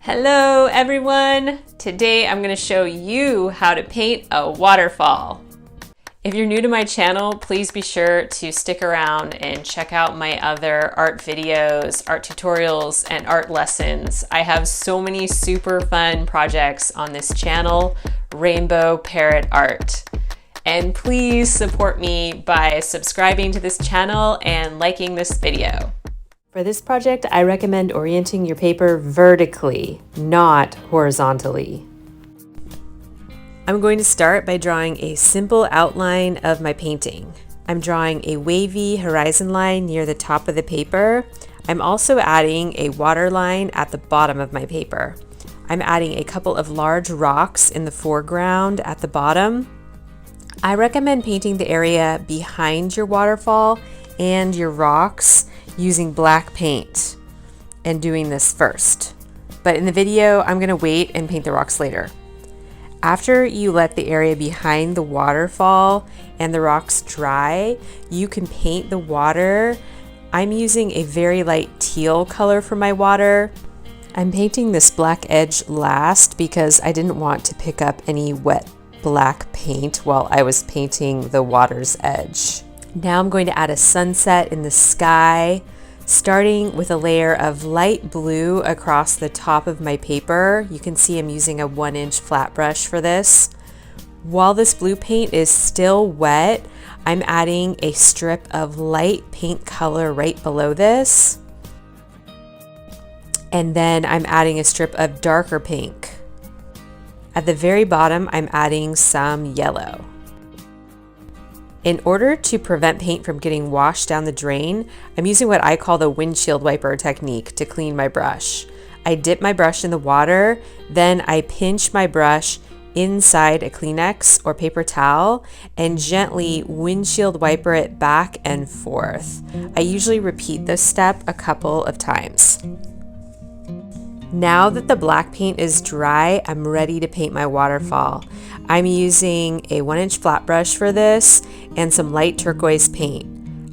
Hello everyone! Today I'm going to show you how to paint a waterfall. If you're new to my channel, please be sure to stick around and check out my other art videos, art tutorials, and art lessons. I have so many super fun projects on this channel, Rainbow Parrot Art. And please support me by subscribing to this channel and liking this video. For this project, I recommend orienting your paper vertically, not horizontally. I'm going to start by drawing a simple outline of my painting. I'm drawing a wavy horizon line near the top of the paper. I'm also adding a water line at the bottom of my paper. I'm adding a couple of large rocks in the foreground at the bottom. I recommend painting the area behind your waterfall and your rocks using black paint and doing this first. But in the video, I'm gonna wait and paint the rocks later. After you let the area behind the waterfall and the rocks dry, you can paint the water. I'm using a very light teal color for my water. I'm painting this black edge last because I didn't want to pick up any wet black paint while I was painting the water's edge. Now I'm going to add a sunset in the sky, starting with a layer of light blue across the top of my paper. You can see I'm using a 1-inch flat brush for this. While this blue paint is still wet, I'm adding a strip of light pink color right below this. And then I'm adding a strip of darker pink. At the very bottom, I'm adding some yellow. In order to prevent paint from getting washed down the drain, I'm using what I call the windshield wiper technique to clean my brush. I dip my brush in the water, then I pinch my brush inside a Kleenex or paper towel and gently windshield wiper it back and forth. I usually repeat this step a couple of times. Now that the black paint is dry, I'm ready to paint my waterfall. I'm using a 1-inch flat brush for this and some light turquoise paint.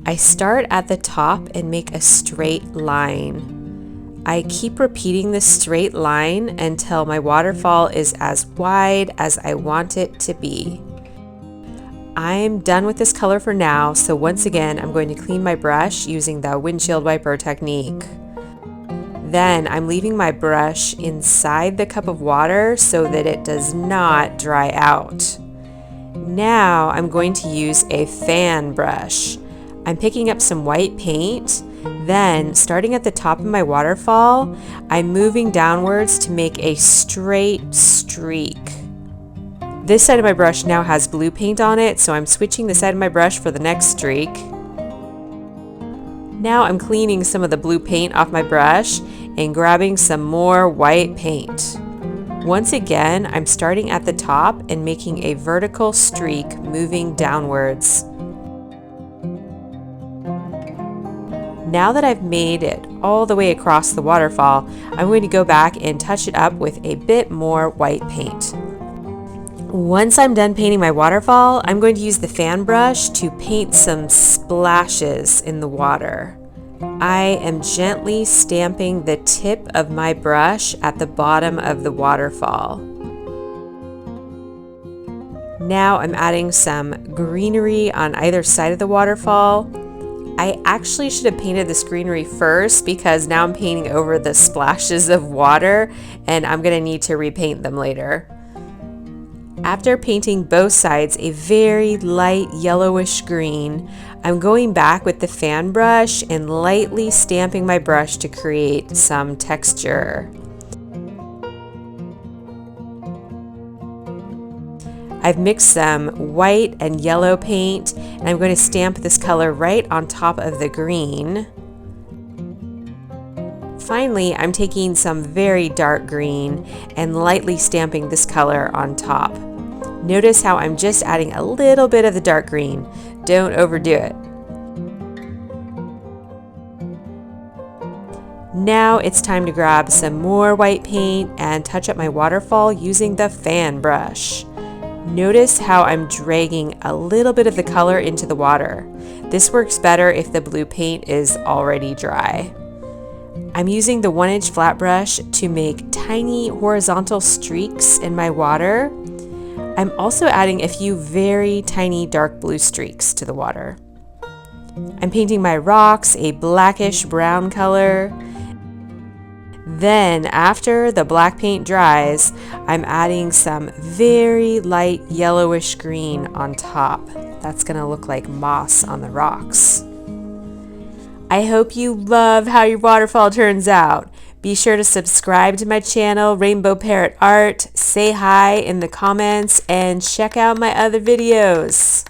I start at the top and make a straight line. I keep repeating this straight line until my waterfall is as wide as I want it to be. I'm done with this color for now, so once again, I'm going to clean my brush using the windshield wiper technique. Then I'm leaving my brush inside the cup of water so that it does not dry out. Now I'm going to use a fan brush. I'm picking up some white paint. Then, starting at the top of my waterfall, I'm moving downwards to make a straight streak. This side of my brush now has blue paint on it, so I'm switching the side of my brush for the next streak. Now I'm cleaning some of the blue paint off my brush and grabbing some more white paint. Once again, I'm starting at the top and making a vertical streak moving downwards. Now that I've made it all the way across the waterfall, I'm going to go back and touch it up with a bit more white paint. Once I'm done painting my waterfall, I'm going to use the fan brush to paint some splashes in the water. I am gently stamping the tip of my brush at the bottom of the waterfall. Now I'm adding some greenery on either side of the waterfall. I actually should have painted this greenery first because now I'm painting over the splashes of water and I'm going to need to repaint them later. After painting both sides a very light yellowish green, I'm going back with the fan brush and lightly stamping my brush to create some texture. I've mixed some white and yellow paint, and I'm going to stamp this color right on top of the green. Finally, I'm taking some very dark green and lightly stamping this color on top. Notice how I'm just adding a little bit of the dark green. Don't overdo it. Now it's time to grab some more white paint and touch up my waterfall using the fan brush. Notice how I'm dragging a little bit of the color into the water. This works better if the blue paint is already dry. I'm using the 1-inch flat brush to make tiny horizontal streaks in my water. I'm also adding a few very tiny dark blue streaks to the water. I'm painting my rocks a blackish brown color. Then, after the black paint dries, I'm adding some very light yellowish green on top. That's going to look like moss on the rocks. I hope you love how your waterfall turns out. Be sure to subscribe to my channel, Rainbow Parrot Art, say hi in the comments, and check out my other videos.